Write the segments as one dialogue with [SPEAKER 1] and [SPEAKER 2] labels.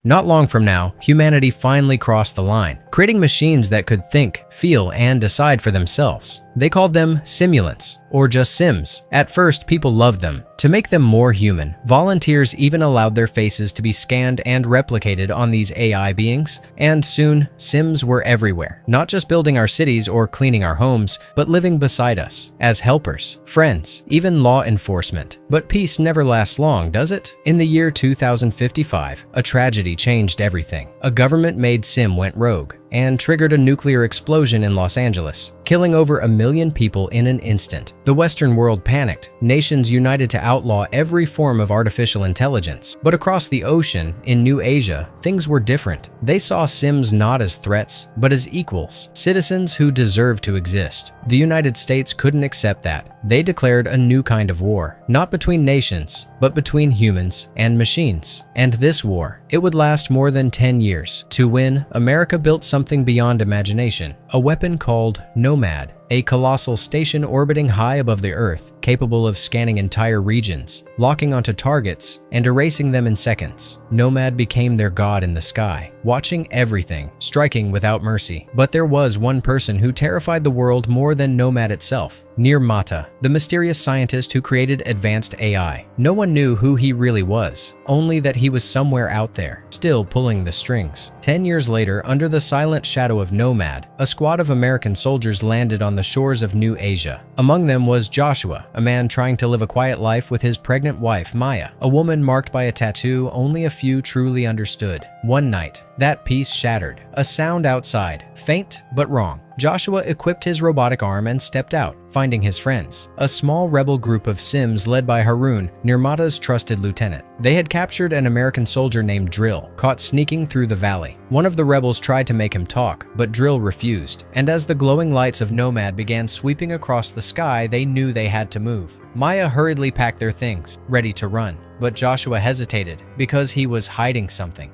[SPEAKER 1] Not long from now, humanity finally crossed the line, creating machines that could think, feel, and decide for themselves. They called them simulants, or just Sims. At first, people loved them. To make them more human, volunteers even allowed their faces to be scanned and replicated on these AI beings, and soon, Sims were everywhere, not just building our cities or cleaning our homes, but living beside us, as helpers, friends, even law enforcement. But peace never lasts long, does it? In the year 2055, a tragedy changed everything. A government-made Sim went rogue and triggered a nuclear explosion in Los Angeles, killing over 1 million people in an instant. The Western world panicked. Nations united to outlaw every form of artificial intelligence. But across the ocean, in New Asia, things were different. They saw Sims not as threats, but as equals, citizens who deserved to exist. The United States couldn't accept that. They declared a new kind of war, not between nations, but between humans and machines. And this war, it would last more than 10 years. To win, America built something beyond imagination, a weapon called Nomad, a colossal station orbiting high above the Earth, capable of scanning entire regions, locking onto targets, and erasing them in seconds. Nomad became their god in the sky, watching everything, striking without mercy. But there was one person who terrified the world more than Nomad itself: Nirmata, the mysterious scientist who created advanced AI. No one knew who he really was, only that he was somewhere out there, still pulling the strings. 10 years later, under the silent shadow of Nomad, a squad of American soldiers landed on the shores of New Asia. Among them was Joshua, a man trying to live a quiet life with his pregnant wife, Maya, a woman marked by a tattoo only a few truly understood. One night, that peace shattered. A sound outside, faint but wrong. Joshua equipped his robotic arm and stepped out, finding his friends, a small rebel group of Sims led by Harun, Nirmata's trusted lieutenant. They had captured an American soldier named Drill, caught sneaking through the valley. One of the rebels tried to make him talk, but Drill refused, and as the glowing lights of Nomad began sweeping across the sky, they knew they had to move. Maya hurriedly packed their things, ready to run. But Joshua hesitated because he was hiding something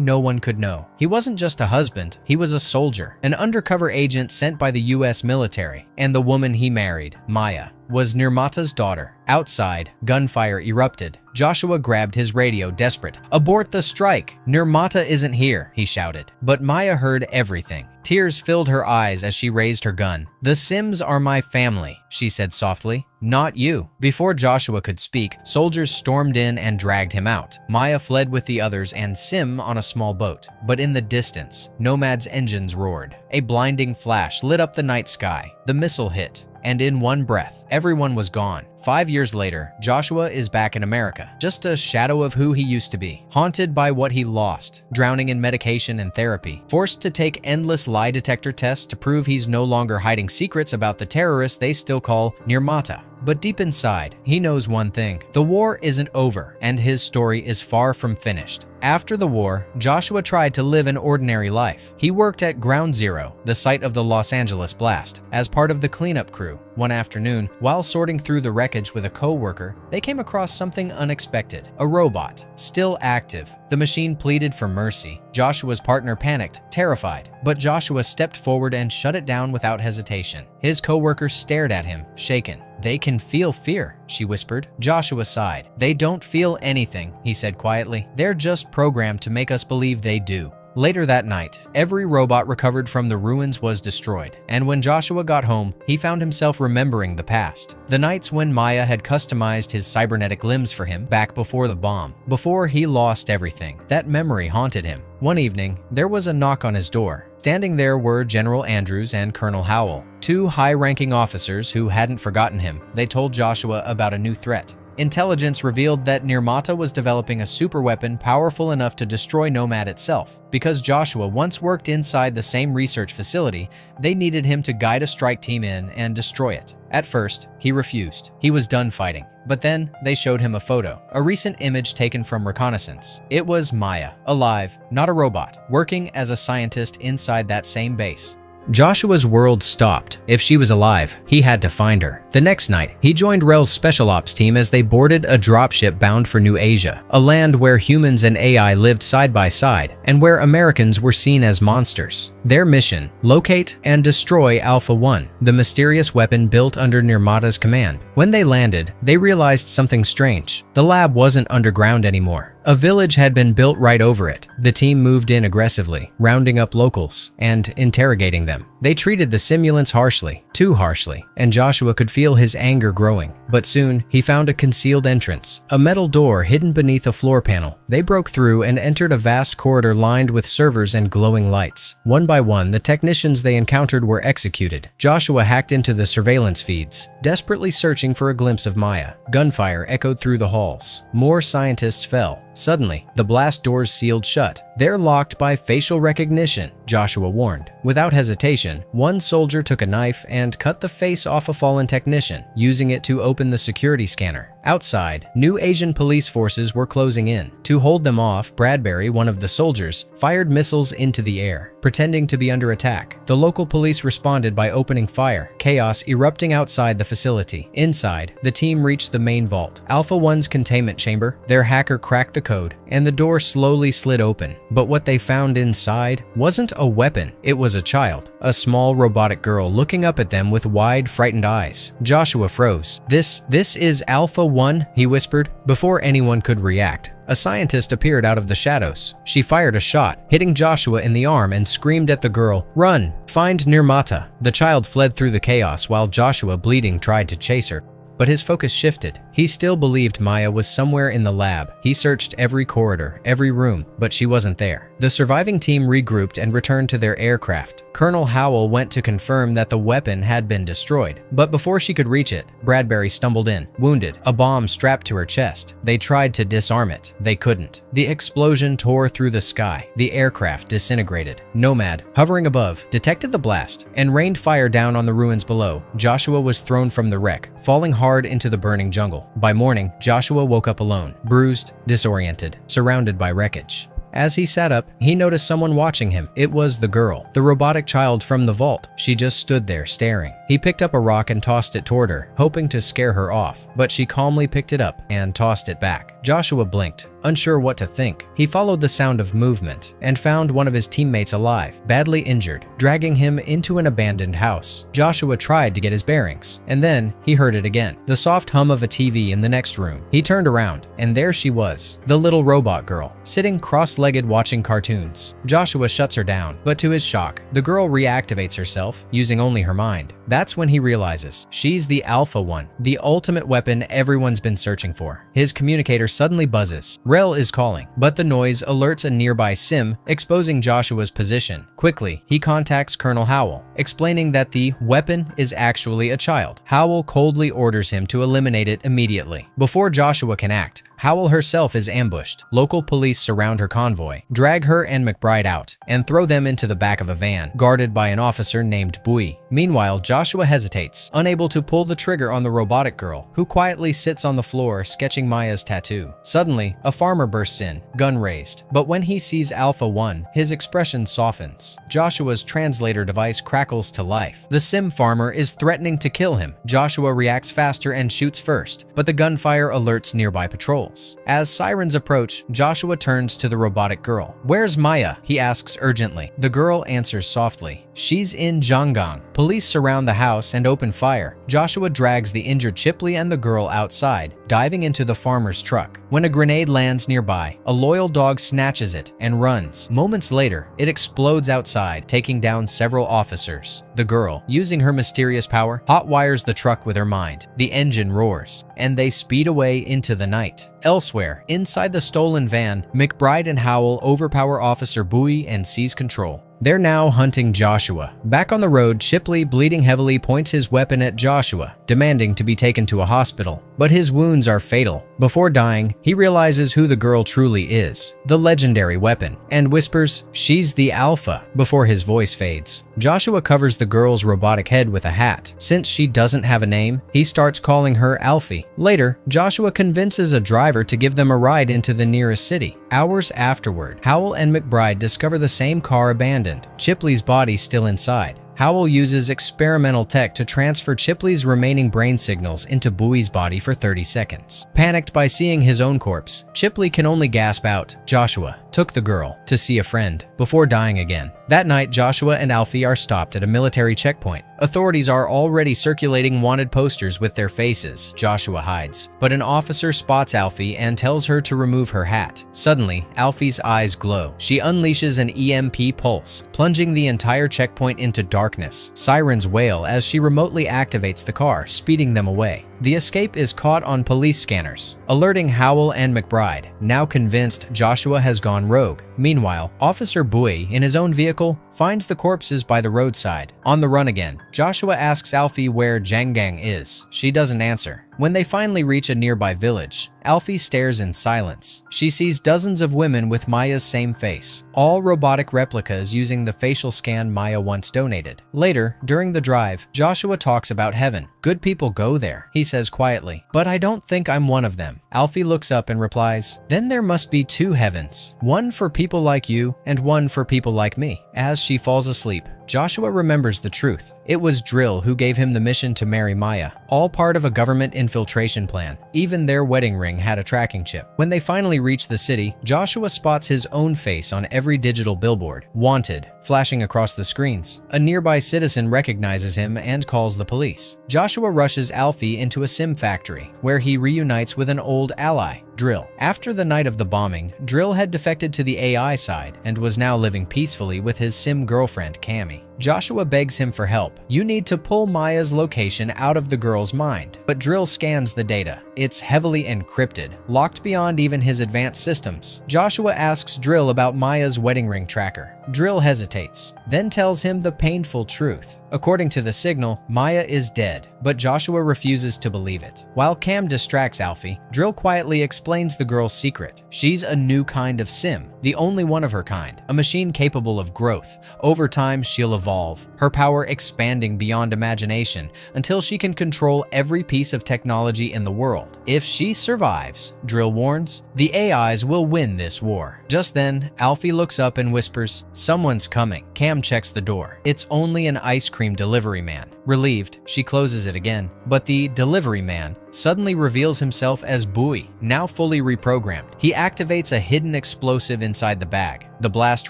[SPEAKER 1] no one could know. He wasn't just a husband, he was a soldier, an undercover agent sent by the US military. And the woman he married, Maya, was Nirmata's daughter. Outside, gunfire erupted. Joshua grabbed his radio, desperate. "Abort the strike! Nirmata isn't here," he shouted. But Maya heard everything. Tears filled her eyes as she raised her gun. "The Sims are my family," she said softly. "Not you." Before Joshua could speak, soldiers stormed in and dragged him out. Maya fled with the others and Sim on a small boat. But in the distance, Nomad's engines roared. A blinding flash lit up the night sky. The missile hit, and in one breath, everyone was gone. 5 years later, Joshua is back in America, just a shadow of who he used to be, haunted by what he lost, drowning in medication and therapy, forced to take endless lie detector tests to prove he's no longer hiding secrets about the terrorists they still call Nirmata. But deep inside, he knows one thing: the war isn't over, and his story is far from finished. After the war, Joshua tried to live an ordinary life. He worked at Ground Zero, the site of the Los Angeles blast, as part of the cleanup crew. One afternoon, while sorting through the wreckage with a co-worker, they came across something unexpected: a robot, still active. The machine pleaded for mercy. Joshua's partner panicked, terrified, but Joshua stepped forward and shut it down without hesitation. His co-worker stared at him, shaken. "They can feel fear," she whispered. Joshua sighed. "They don't feel anything," he said quietly. "They're just programmed to make us believe they do." Later that night, every robot recovered from the ruins was destroyed, and when Joshua got home, he found himself remembering the past. The nights when Maya had customized his cybernetic limbs for him back before the bomb, before he lost everything. That memory haunted him. One evening, there was a knock on his door. Standing there were General Andrews and Colonel Howell, two high-ranking officers who hadn't forgotten him. They told Joshua about a new threat. Intelligence revealed that Nirmata was developing a superweapon powerful enough to destroy Nomad itself. Because Joshua once worked inside the same research facility, they needed him to guide a strike team in and destroy it. At first, he refused. He was done fighting. But then they showed him a photo, a recent image taken from reconnaissance. It was Maya, alive, not a robot, working as a scientist inside that same base. Joshua's world stopped. If she was alive, he had to find her. The next night, he joined Rel's special ops team as they boarded a dropship bound for New Asia, a land where humans and AI lived side by side, and where Americans were seen as monsters. Their mission: locate and destroy Alpha 1, the mysterious weapon built under Nirmata's command. When they landed, they realized something strange. The lab wasn't underground anymore. A village had been built right over it. The team moved in aggressively, rounding up locals and interrogating them. They treated the simulants harshly, too harshly, and Joshua could feel his anger growing. But soon, he found a concealed entrance, a metal door hidden beneath a floor panel. They broke through and entered a vast corridor lined with servers and glowing lights. One by one, the technicians they encountered were executed. Joshua hacked into the surveillance feeds, desperately searching for a glimpse of Maya. Gunfire echoed through the halls. More scientists fell. Suddenly, the blast doors sealed shut. "They're locked by facial recognition," Joshua warned. Without hesitation, one soldier took a knife and cut the face off a fallen technician, using it to open the security scanner. Outside, new Asian police forces were closing in. To hold them off, Bradbury, one of the soldiers, fired missiles into the air, pretending to be under attack. The local police responded by opening fire, chaos erupting outside the facility. Inside, the team reached the main vault, Alpha 1's containment chamber. Their hacker cracked the code, and the door slowly slid open. But what they found inside wasn't a weapon, it was a child, a small robotic girl looking up at them with wide, frightened eyes. Joshua froze. This is Alpha 1, he whispered. Before anyone could react, a scientist appeared out of the shadows. She fired a shot, hitting Joshua in the arm, and screamed at the girl, "Run! Find Nirmata!" The child fled through the chaos while Joshua, bleeding, tried to chase her. But his focus shifted. He still believed Maya was somewhere in the lab. He searched every corridor, every room, but she wasn't there. The surviving team regrouped and returned to their aircraft. Colonel Howell went to confirm that the weapon had been destroyed. But before she could reach it, Bradbury stumbled in, wounded, a bomb strapped to her chest. They tried to disarm it. They couldn't. The explosion tore through the sky. The aircraft disintegrated. Nomad, hovering above, detected the blast and rained fire down on the ruins below. Joshua was thrown from the wreck, falling hard into the burning jungle. By morning, Joshua woke up alone, bruised, disoriented, surrounded by wreckage. As he sat up, he noticed someone watching him. It was the girl, the robotic child from the vault. She just stood there staring. He picked up a rock and tossed it toward her, hoping to scare her off, but she calmly picked it up and tossed it back. Joshua blinked, unsure what to think. He followed the sound of movement and found one of his teammates alive, badly injured, dragging him into an abandoned house. Joshua tried to get his bearings, and then he heard it again, the soft hum of a TV in the next room. He turned around, and there she was, the little robot girl, sitting cross-legged watching cartoons. Joshua shuts her down, but to his shock, the girl reactivates herself, using only her mind. That's when he realizes she's the Alpha 1, the ultimate weapon everyone's been searching for. His communicator suddenly buzzes. Rel is calling, but the noise alerts a nearby sim, exposing Joshua's position. Quickly, he contacts Colonel Howell, explaining that the weapon is actually a child. Howell coldly orders him to eliminate it immediately. Before Joshua can act, Howell herself is ambushed. Local police surround her convoy, drag her and McBride out, and throw them into the back of a van, guarded by an officer named Bui. Meanwhile, Joshua hesitates, unable to pull the trigger on the robotic girl, who quietly sits on the floor sketching Maya's tattoo. Suddenly, a farmer bursts in, gun raised. But when he sees Alpha 1, his expression softens. Joshua's translator device crackles to life. The sim farmer is threatening to kill him. Joshua reacts faster and shoots first, but the gunfire alerts nearby patrols. As sirens approach, Joshua turns to the robotic girl. "Where's Maya?" he asks urgently. The girl answers softly. "She's in Zhanggang." Police surround the house and open fire. Joshua drags the injured Chipley and the girl outside, diving into the farmer's truck. When a grenade lands nearby, a loyal dog snatches it and runs. Moments later, it explodes outside, taking down several officers. The girl, using her mysterious power, hotwires the truck with her mind. The engine roars, and they speed away into the night. Elsewhere, inside the stolen van, McBride and Howell overpower Officer Bui and seize control. They're now hunting Joshua. Back on the road, Chipley, bleeding heavily, points his weapon at Joshua, demanding to be taken to a hospital. But his wounds are fatal. Before dying, he realizes who the girl truly is, the legendary weapon, and whispers, "She's the Alpha," before his voice fades. Joshua covers the girl's robotic head with a hat. Since she doesn't have a name, he starts calling her Alphie. Later, Joshua convinces a driver to give them a ride into the nearest city. Hours afterward, Howell and McBride discover the same car abandoned, Chipley's body still inside. Howell uses experimental tech to transfer Chipley's remaining brain signals into Bui's body for 30 seconds. Panicked by seeing his own corpse, Chipley can only gasp out, "Joshua, took the girl to see a friend before dying again. That night, Joshua and Alphie are stopped at a military checkpoint. Authorities are already circulating wanted posters with their faces. Joshua hides, but an officer spots Alphie and tells her to remove her hat. Suddenly, Alphie's eyes glow. She unleashes an EMP pulse, plunging the entire checkpoint into darkness. Sirens wail as she remotely activates the car, speeding them away. The escape is caught on police scanners, alerting Howell and McBride, now convinced Joshua has gone rogue. Meanwhile, Officer Bowie, in his own vehicle, finds the corpses by the roadside. On the run again, Joshua asks Alphie where Jangang is. She doesn't answer. When they finally reach a nearby village, Alphie stares in silence. She sees dozens of women with Maya's same face, all robotic replicas using the facial scan Maya once donated. Later, during the drive, Joshua talks about heaven. Good people go there, he says quietly, but I don't think I'm one of them. Alphie looks up and replies, then there must be two heavens, one for people like you and one for people like me. As she falls asleep, Joshua remembers the truth. It was Drill who gave him the mission to marry Maya, all part of a government infiltration plan. Even their wedding ring had a tracking chip. When they finally reach the city, Joshua spots his own face on every digital billboard, "Wanted," flashing across the screens. A nearby citizen recognizes him and calls the police. Joshua rushes Alphie into a sim factory, where he reunites with an old ally, Drill. After the night of the bombing, Drill had defected to the AI side and was now living peacefully with his sim girlfriend, Cammy. Joshua begs him for help. You need to pull Maya's location out of the girl's mind. But Drill scans the data. It's heavily encrypted, locked beyond even his advanced systems. Joshua asks Drill about Maya's wedding ring tracker. Drill hesitates, then tells him the painful truth. According to the signal, Maya is dead, but Joshua refuses to believe it. While Cam distracts Alphie, Drill quietly explains the girl's secret. She's a new kind of sim, the only one of her kind, a machine capable of growth. Over time, she'll evolve, her power expanding beyond imagination until she can control every piece of technology in the world. If she survives, Drill warns, the AIs will win this war. Just then, Alphie looks up and whispers, someone's coming. Cam checks the door. It's only an ice cream delivery man. Relieved, she closes it again, but the delivery man suddenly reveals himself as Bowie, now fully reprogrammed. He activates a hidden explosive inside the bag. The blast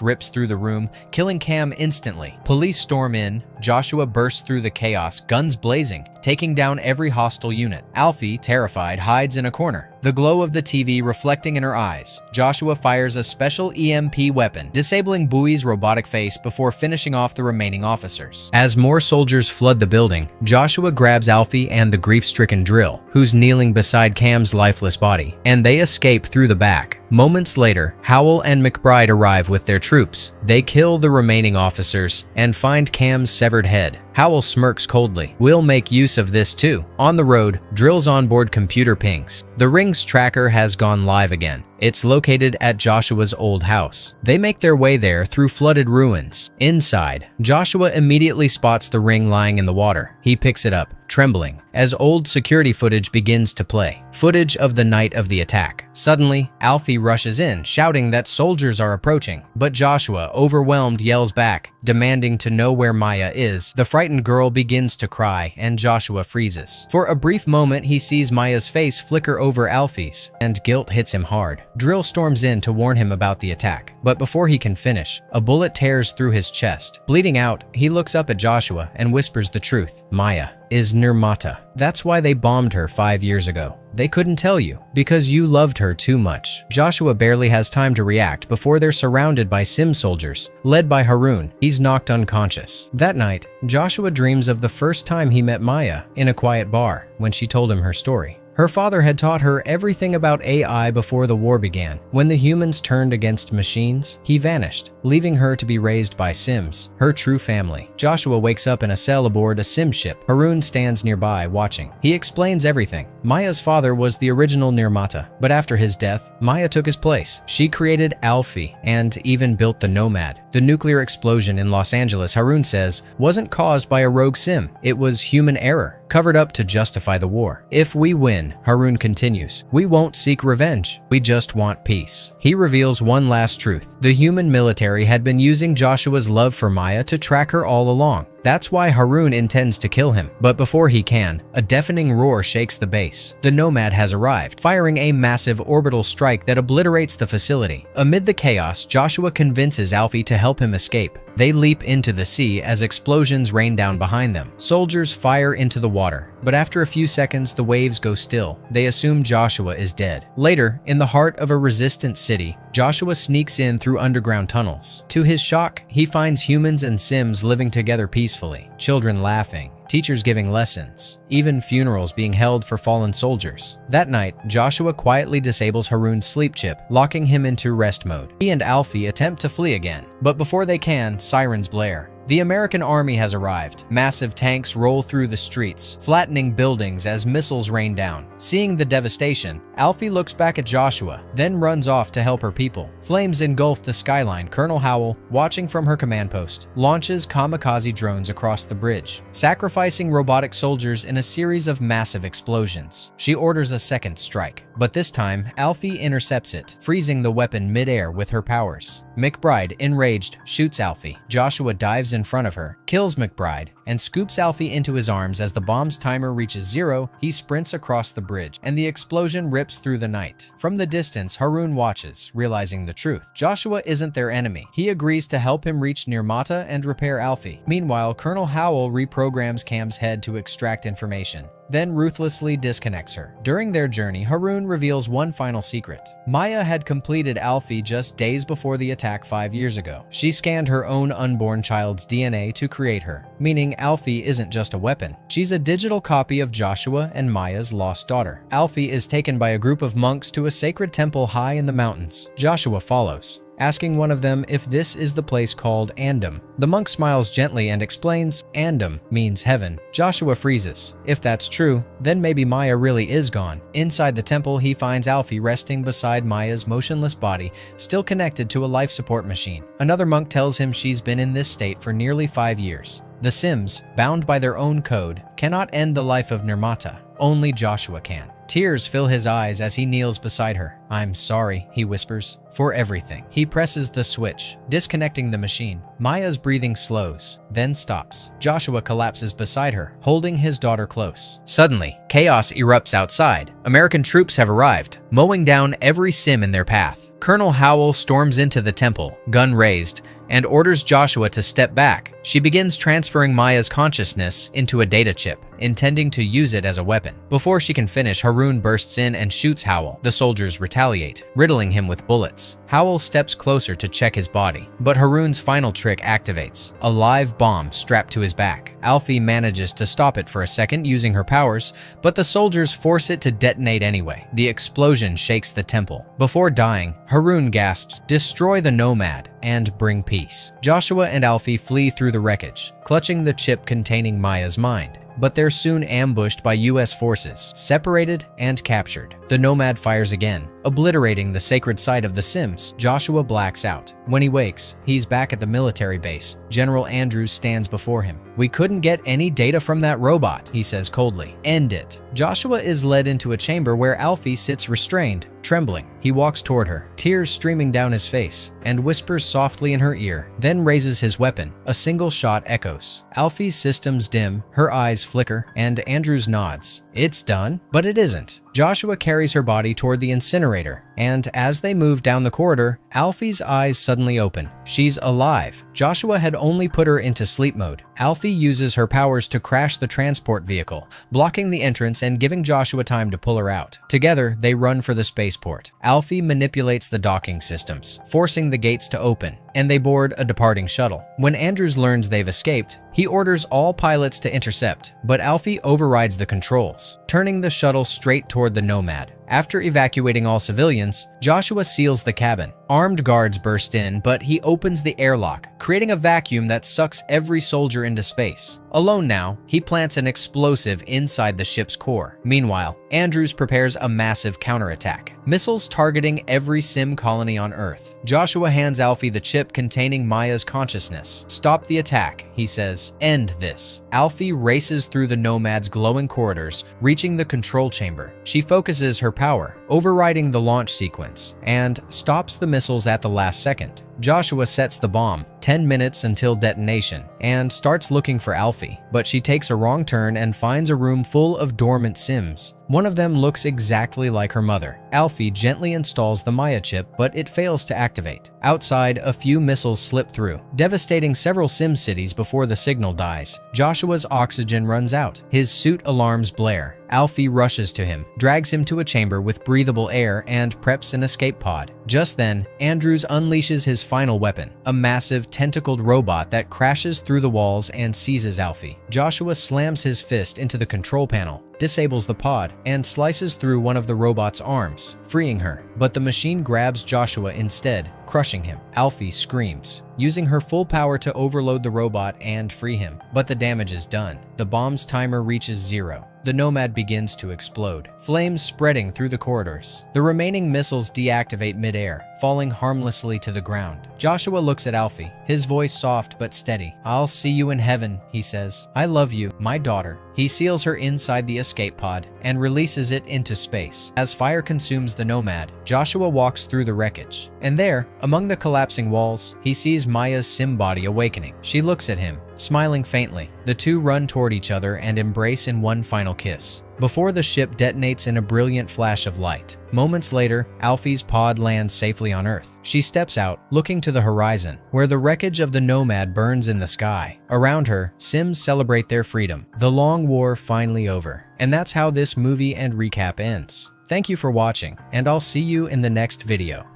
[SPEAKER 1] rips through the room, killing Cam instantly. Police storm in. Joshua bursts through the chaos, guns blazing, taking down every hostile unit. Alphie, terrified, hides in a corner, the glow of the TV reflecting in her eyes. Joshua fires a special EMP weapon, disabling Bowie's robotic face before finishing off the remaining officers. As more soldiers flood the building, Joshua grabs Alphie and the grief-stricken Drill, who's kneeling beside Cam's lifeless body, and they escape through the back. Moments later, Howell and McBride arrive with their troops. They kill the remaining officers and find Cam's severed head. Howell smirks coldly. We'll make use of this too. On the road, Drill's onboard computer pings. The ring's tracker has gone live again. It's located at Joshua's old house. They make their way there through flooded ruins. Inside, Joshua immediately spots the ring lying in the water. He picks it up, trembling, as old security footage begins to play. Footage of the night of the attack. Suddenly, Alphie rushes in, shouting that soldiers are approaching. But Joshua, overwhelmed, yells back, demanding to know where Maya is. The frightened girl begins to cry, and Joshua freezes. For a brief moment, he sees Maya's face flicker over Alphie's, and guilt hits him hard. Drill storms in to warn him about the attack, but before he can finish, a bullet tears through his chest. Bleeding out, he looks up at Joshua and whispers the truth. Maya is Nirmata. That's why they bombed her 5 years ago. They couldn't tell you, because you loved her too much. Joshua barely has time to react before they're surrounded by sim soldiers, led by Haroon. He's knocked unconscious. That night, Joshua dreams of the first time he met Maya in a quiet bar when she told him her story. Her father had taught her everything about AI before the war began. When the humans turned against machines, he vanished, leaving her to be raised by Sims, her true family. Joshua wakes up in a cell aboard a Sim ship. Haroon stands nearby, watching. He explains everything. Maya's father was the original Nirmata, but after his death, Maya took his place. She created Alphie and even built the Nomad. The nuclear explosion in Los Angeles, Haroon says, wasn't caused by a rogue Sim. It was human error, covered up to justify the war. If we win, Haroon continues, we won't seek revenge. We just want peace. He reveals one last truth. The human military had been using Joshua's love for Maya to track her all along. That's why Harun intends to kill him. But before he can, a deafening roar shakes the base. The Nomad has arrived, firing a massive orbital strike that obliterates the facility. Amid the chaos, Joshua convinces Alphie to help him escape. They leap into the sea as explosions rain down behind them. Soldiers fire into the water, but after a few seconds, the waves go still. They assume Joshua is dead. Later, in the heart of a resistant city, Joshua sneaks in through underground tunnels. To his shock, he finds humans and Sims living together peacefully, children laughing, teachers giving lessons, even funerals being held for fallen soldiers. That night, Joshua quietly disables Harun's sleep chip, locking him into rest mode. He and Alphie attempt to flee again, but before they can, sirens blare. The American army has arrived. Massive tanks roll through the streets, flattening buildings as missiles rain down. Seeing the devastation, Alphie looks back at Joshua, then runs off to help her people. Flames engulf the skyline. Colonel Howell, watching from her command post, launches kamikaze drones across the bridge, sacrificing robotic soldiers in a series of massive explosions. She orders a second strike, but this time, Alphie intercepts it, freezing the weapon mid-air with her powers. McBride, enraged, shoots Alphie. Joshua dives in front of her, kills McBride, and scoops Alphie into his arms. As the bomb's timer reaches 0, he sprints across the bridge, and the explosion rips through the night. From the distance, Harun watches, realizing the truth. Joshua isn't their enemy. He agrees to help him reach Nirmata and repair Alphie. Meanwhile, Colonel Howell reprograms Cam's head to extract information, then ruthlessly disconnects her. During their journey, Harun reveals one final secret. Maya had completed Alphie just days before the attack 5 years ago. She scanned her own unborn child's DNA to create her, meaning Alphie isn't just a weapon. She's a digital copy of Joshua and Maya's lost daughter. Alphie is taken by a group of monks to a sacred temple high in the mountains. Joshua follows, asking one of them if this is the place called Andam. The monk smiles gently and explains, Andam means heaven. Joshua freezes. If that's true, then maybe Maya really is gone. Inside the temple, he finds Alphie resting beside Maya's motionless body, still connected to a life support machine. Another monk tells him she's been in this state for nearly 5 years. The Sims, bound by their own code, cannot end the life of Nirmata. Only Joshua can. Tears fill his eyes as he kneels beside her. I'm sorry, he whispers, for everything. He presses the switch, disconnecting the machine. Maya's breathing slows, then stops. Joshua collapses beside her, holding his daughter close. Suddenly, chaos erupts outside. American troops have arrived, mowing down every Sim in their path. Colonel Howell storms into the temple, gun raised, and orders Joshua to step back. She begins transferring Maya's consciousness into a data chip, intending to use it as a weapon. Before she can finish, Harun bursts in and shoots Howell. The soldiers retaliate, riddling him with bullets. Howell steps closer to check his body, but Harun's final trick activates, a live bomb strapped to his back. Alphie manages to stop it for a second using her powers, but the soldiers force it to detonate anyway. The explosion shakes the temple. Before dying, Harun gasps, "Destroy the Nomad and bring peace." Joshua and Alphie flee through the wreckage, clutching the chip containing Maya's mind. But they're soon ambushed by US forces, separated and captured. The Nomad fires again, obliterating the sacred site of the Sims. Joshua blacks out. When he wakes, he's back at the military base. General Andrews stands before him. "We couldn't get any data from that robot," he says coldly. "End it." Joshua is led into a chamber where Alphie sits restrained, trembling. He walks toward her, tears streaming down his face, and whispers softly in her ear, then raises his weapon. A single shot echoes. Alphie's systems dim, her eyes flicker, and Andrews nods. It's done, but it isn't. Joshua carries her body toward the incinerator, and as they move down the corridor, Alphie's eyes suddenly open. She's alive. Joshua had only put her into sleep mode. Alphie uses her powers to crash the transport vehicle, blocking the entrance and giving Joshua time to pull her out. Together, they run for the spaceport. Alphie manipulates the docking systems, forcing the gates to open, and they board a departing shuttle. When Andrews learns they've escaped, he orders all pilots to intercept, but Alphie overrides the controls, turning the shuttle straight toward the Nomad. After evacuating all civilians, Joshua seals the cabin. Armed guards burst in, but he opens the airlock, creating a vacuum that sucks every soldier into space. Alone now, he plants an explosive inside the ship's core. Meanwhile, Andrews prepares a massive counterattack, missiles targeting every Sim colony on Earth. Joshua hands Alphie the chip containing Maya's consciousness. "Stop the attack," he says. "End this." Alphie races through the Nomad's glowing corridors, reaching the control chamber. She focuses her power, overriding the launch sequence, and stops the missiles at the last second. Joshua sets the bomb, 10 minutes until detonation, and starts looking for Alphie, but she takes a wrong turn and finds a room full of dormant Sims. One of them looks exactly like her mother. Alphie gently installs the Maya chip, but it fails to activate. Outside, a few missiles slip through, devastating several Sim cities before the signal dies. Joshua's oxygen runs out. His suit alarms blare. Alphie rushes to him, drags him to a chamber with breathable air, and preps an escape pod. Just then, Andrews unleashes his final weapon, a massive tentacled robot that crashes through the walls and seizes Alphie. Joshua slams his fist into the control panel, disables the pod, and slices through one of the robot's arms, freeing her. But the machine grabs Joshua instead, crushing him. Alphie screams, using her full power to overload the robot and free him. But the damage is done. The bomb's timer reaches 0. The Nomad begins to explode, flames spreading through the corridors. The remaining missiles deactivate midair, falling harmlessly to the ground. Joshua looks at Alphie, his voice soft but steady. "I'll see you in heaven," he says. "I love you, my daughter." He seals her inside the escape pod and releases it into space. As fire consumes the Nomad, Joshua walks through the wreckage. And there, among the collapsing walls, he sees Maya's Sim body awakening. She looks at him, smiling faintly. The two run toward each other and embrace in one final kiss, before the ship detonates in a brilliant flash of light. Moments later, Alphie's pod lands safely on Earth. She steps out, looking to the horizon, where the wreckage of the Nomad burns in the sky. Around her, Sims celebrate their freedom. The long war finally over. And that's how this movie and recap ends. Thank you for watching, and I'll see you in the next video.